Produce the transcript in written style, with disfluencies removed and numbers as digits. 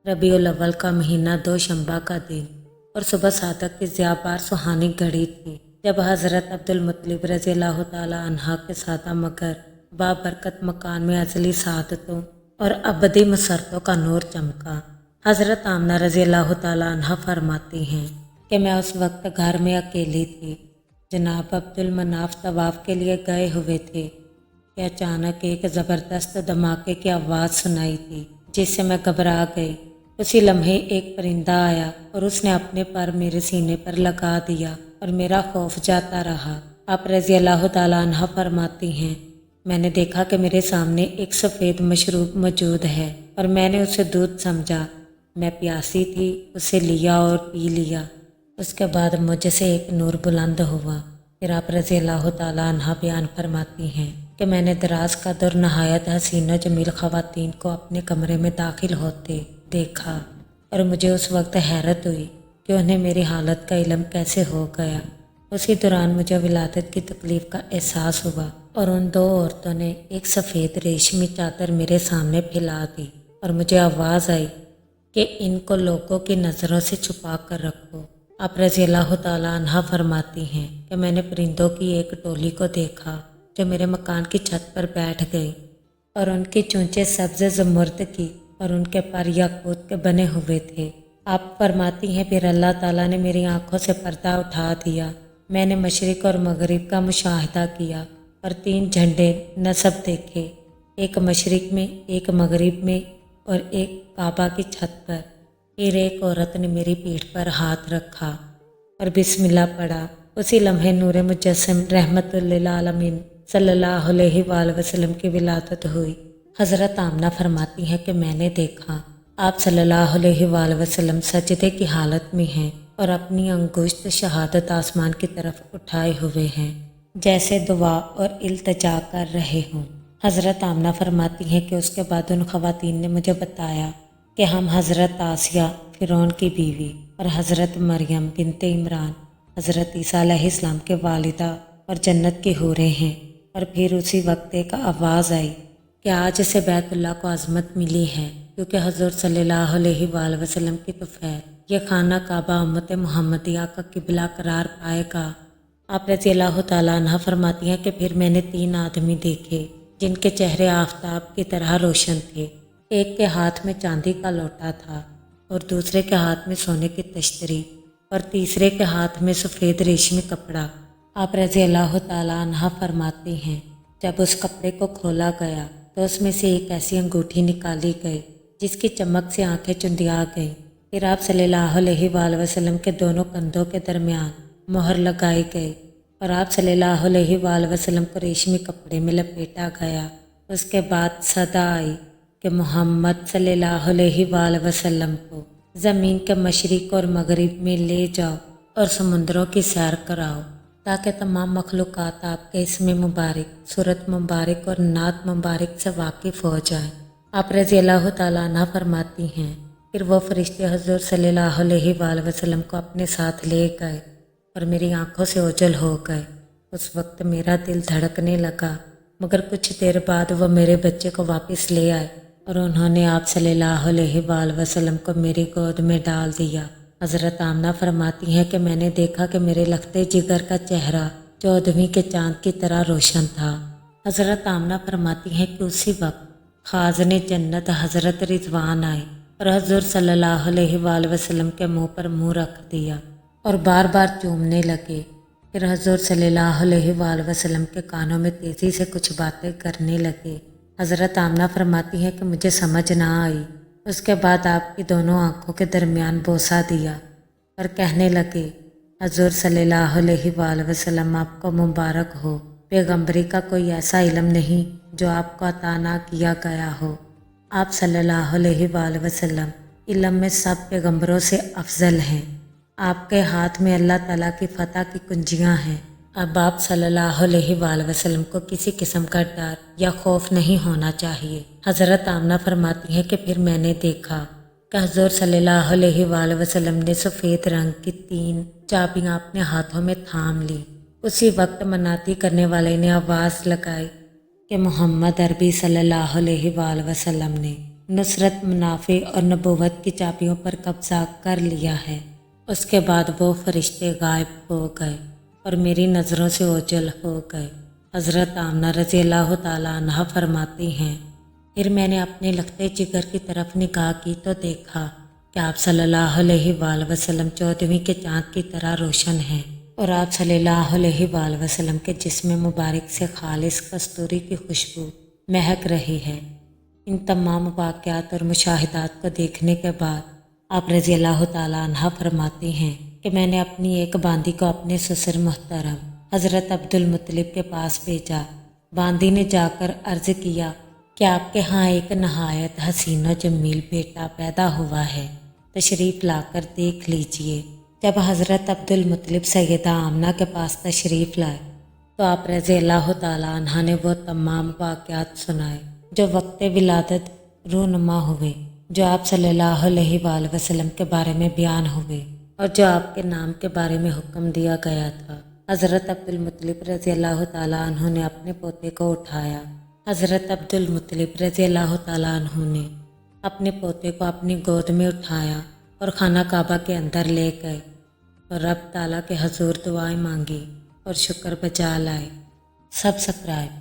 रबीउल अव्वल का महीना दोशंबा का दिन और सुबह सादक की ज़ियाबार सुहानी घड़ी थी जब हज़रत अब्दुल मुत्तलिब रज़ियल्लाहु ताला अन्हा के सादा मगर बाबरकत मकान में अज़ली सादतों और अबदी मसरतों का नूर चमका। हज़रत आमना रज़ियल्लाहु ताला अन्हा फरमाती हैं कि मैं उस वक्त घर में अकेली थी। जनाब अब्दुल मनाफ तवाफ के लिए गए हुए थे कि अचानक एक ज़बरदस्त धमाके की आवाज़ सुनाई दी जिससे मैं घबरा गई। उसी लम्हे एक परिंदा आया और उसने अपने पर मेरे सीने पर लगा दिया और मेरा खौफ जाता रहा। आप रज़ियल्लाहु ताला अन्हा फरमाती हैं, मैंने देखा कि मेरे सामने एक सफ़ेद मशरूब मौजूद है और मैंने उसे दूध समझा। मैं प्यासी थी, उसे लिया और पी लिया। उसके बाद मुझसे एक नूर बुलंद हुआ। फिर आप रज़ियल्लाहु ताला अन्हा बयान फरमाती हैं कि मैंने दराज कद और नहायत हसीन जमील ख़वातीन को अपने कमरे में दाखिल होते देखा और मुझे उस वक्त हैरत हुई कि उन्हें मेरी हालत का इल्म कैसे हो गया। उसी दौरान मुझे विलादत की तकलीफ़ का एहसास हुआ और उन दो औरतों ने एक सफ़ेद रेशमी चादर मेरे सामने फैला दी और मुझे आवाज़ आई कि इनको लोगों की नज़रों से छुपा कर रखो। आप रज़ियल्लाहु ताला अन्हा फरमाती हैं कि मैंने परिंदों की एक टोली को देखा जो मेरे मकान की छत पर बैठ गई और उनकी चोंचें सब्ज़ ज़मुर्द की और उनके पर याकूत के बने हुए थे। आप फरमाती हैं फिर अल्लाह ताला ने मेरी आंखों से पर्दा उठा दिया। मैंने मशरिक़ और मगरिब का मुशाहिदा किया और 3 झंडे नस्ब देखे, एक मशरिक़ में, एक मगरिब में और एक काबा की छत पर। फिर एक औरत ने मेरी पीठ पर हाथ रखा और बिस्मिल्लाह पढ़ा। उसी लम्हे नूर मुजस्सम रहमतुल्लिल आलमीन सल्लल्लाहु अलैहि वसल्लम की विलादत हुई। हज़रत आमना फरमाती हैं कि मैंने देखा आप सल्लल्लाहु अलैहि वसल्लम सजदे की हालत में हैं और अपनी अंगुश्त शहादत आसमान की तरफ उठाए हुए हैं जैसे दुआ और इल्तिजा कर रहे हों। हज़रत आमना फरमाती हैं कि उसके बाद उन ख़वातीन ने मुझे बताया कि हम हज़रत आसिया फ़िरौन की बीवी और हज़रत मरियम बिनते इमरान हज़रत ईसा अलैहिस्सलाम के वालिदा और जन्नत की हूरें हैं। और फिर उसी वक्त एक आवाज़ आई कि आज से बैतुल्लाह को अज़मत मिली है क्योंकि हज़ूर सल्लल्लाहु अलैहि वसल्लम की तुफ़ैल ये खाना काबा उम्मत मुहम्मदिया का किबला करार पाएगा। आप रज़ियल्लाहु ताला अन्हा फरमाती हैं कि फिर मैंने 3 आदमी देखे जिनके चेहरे आफताब की तरह रोशन थे। एक के हाथ में चांदी का लोटा था और दूसरे के हाथ में सोने की तश्तरी और तीसरे के हाथ में सफ़ेद रेशमी कपड़ा। आप रज़ियल्लाहु ताला अन्हा फरमाती हैं जब उस कपड़े को खोला गया तो उसमें से एक ऐसी अंगूठी निकाली गई जिसकी चमक से आंखें चुंधिया गईं। फिर आप सल्लल्लाहु अलैहि वसल्लम के दोनों कंधों के दरमियान मोहर लगाई गई और आप सल्लल्लाहु अलैहि वसल्लम को रेशमी कपड़े में लपेटा गया। उसके बाद सदा आई कि मोहम्मद सल्लल्लाहु अलैहि वसल्लम को ज़मीन के मशरिक़ और मगरिब में ले जाओ और समुद्रों की सैर कराओ ताकि तमाम मखलूक़ात आपके इसमें मुबारक, सूरत मुबारक और नात मुबारक से वाकिफ़ हो जाएं। आप रज़ियल्लाहु ताला अन्हा फरमाती हैं फिर वो फरिश्ते हज़ूर सल्लल्लाहु अलैहि वसल्लम को अपने साथ ले गए और मेरी आंखों से ओझल हो गए। उस वक्त मेरा दिल धड़कने लगा मगर कुछ देर बाद वो मेरे बच्चे को वापस ले आए और उन्होंने आप सल्लल्लाहु अलैहि वसल्लम को मेरी गोद में डाल दिया। हज़रत आमना फरमाती हैं कि मैंने देखा कि मेरे लखते जिगर का चेहरा 14वीं के चांद की तरह रोशन था। हज़रत आमना फरमाती हैं कि उसी वक्त खाज़ने जन्नत हज़रत रिजवान आए और हज़ूर सल्लल्लाहु अलैहि वसल्लम के मुँह पर मुँह रख दिया और बार बार चूमने लगे। फिर हज़ूर सल्लल्लाहु अलैहि वसल्लम के कानों में तेज़ी से कुछ बातें करने लगे। हज़रत आमना फरमाती हैं कि मुझे समझ ना आई। उसके बाद आपकी दोनों आँखों के दरमियान बोसा दिया और कहने लगे, हज़ूर सल्लल्लाहु अलैहि वसल्लम आपको मुबारक हो। पैगम्बरी का कोई ऐसा इल्म नहीं जो आपको अता ना किया गया हो। आप सल्लल्लाहु अलैहि वसल्लम इल्म में सब पैगम्बरों से अफजल हैं। आपके हाथ में अल्लाह ताला की फ़तह की कुंजियाँ हैं। अब आप सल्लल्लाहु अलैहि वसल्लम को किसी किस्म का डर या खौफ नहीं होना चाहिए। हज़रत आमना फरमाती हैं कि फिर मैंने देखा कि हज़ूर सल्लल्लाहु अलैहि वसल्लम ने सफ़ेद रंग की 3 चाबियाँ अपने हाथों में थाम ली। उसी वक्त मनाती करने वाले ने आवाज़ लगाई कि मोहम्मद अरबी सल्लल्लाहु अलैहि वसल्लम ने نصرت، منافع اور نبوت کی چابیوں پر قبضہ کر لیا ہے۔ اس کے بعد وہ فرشتے غائب ہو گئے اور میری نظروں سے اوجھل ہو گئے۔ حضرت آمنہ رضی اللہ تعالیٰ عنہا فرماتی ہیں، پھر میں نے اپنے لختے جگر کی طرف نگاہ کی تو دیکھا کہ آپ صلی اللہ علیہ وآلہ وسلم 14ویں کے چاند کی طرح روشن ہیں، اور آپ صلی اللہ علیہ وآلہ وسلم کے جسم مبارک سے خالص کستوری کی خوشبو مہک رہی ہے۔ ان تمام واقعات اور مشاہدات کو دیکھنے کے بعد آپ رضی اللہ تعالیٰ عنہ فرماتی ہیں کہ میں نے اپنی ایک باندی کو اپنے سسر محترم حضرت عبد المطلب کے پاس بھیجا۔ باندی نے جا کر عرض کیا کہ آپ کے ہاں ایک نہایت حسین و جمیل بیٹا پیدا ہوا ہے، تشریف لا کر دیکھ لیجئے۔ جب حضرت عبد المطلب سیدہ آمنہ کے پاس تشریف لائے تو آپ رضی اللہ تعالیٰ عنہ نے وہ تمام واقعات سنائے جو وقت ولادت رونما ہوئے، جو آپ صلی اللہ علیہ وآلہ وسلم کے بارے میں بیان ہوئے اور جو آپ کے نام کے بارے میں حکم دیا گیا تھا۔ حضرت عبد المطلب رضی اللہ تعالیٰ عنہ نے اپنے پوتے کو اٹھایا۔ حضرت عبد المطلب رضی اللہ تعالیٰ عنہ نے اپنے پوتے کو اپنی گود میں اٹھایا اور خانہ کعبہ کے اندر لے گئے اور رب تعالیٰ کے حضور دعائیں مانگی اور شکر بجا لائے۔ سبسکرائب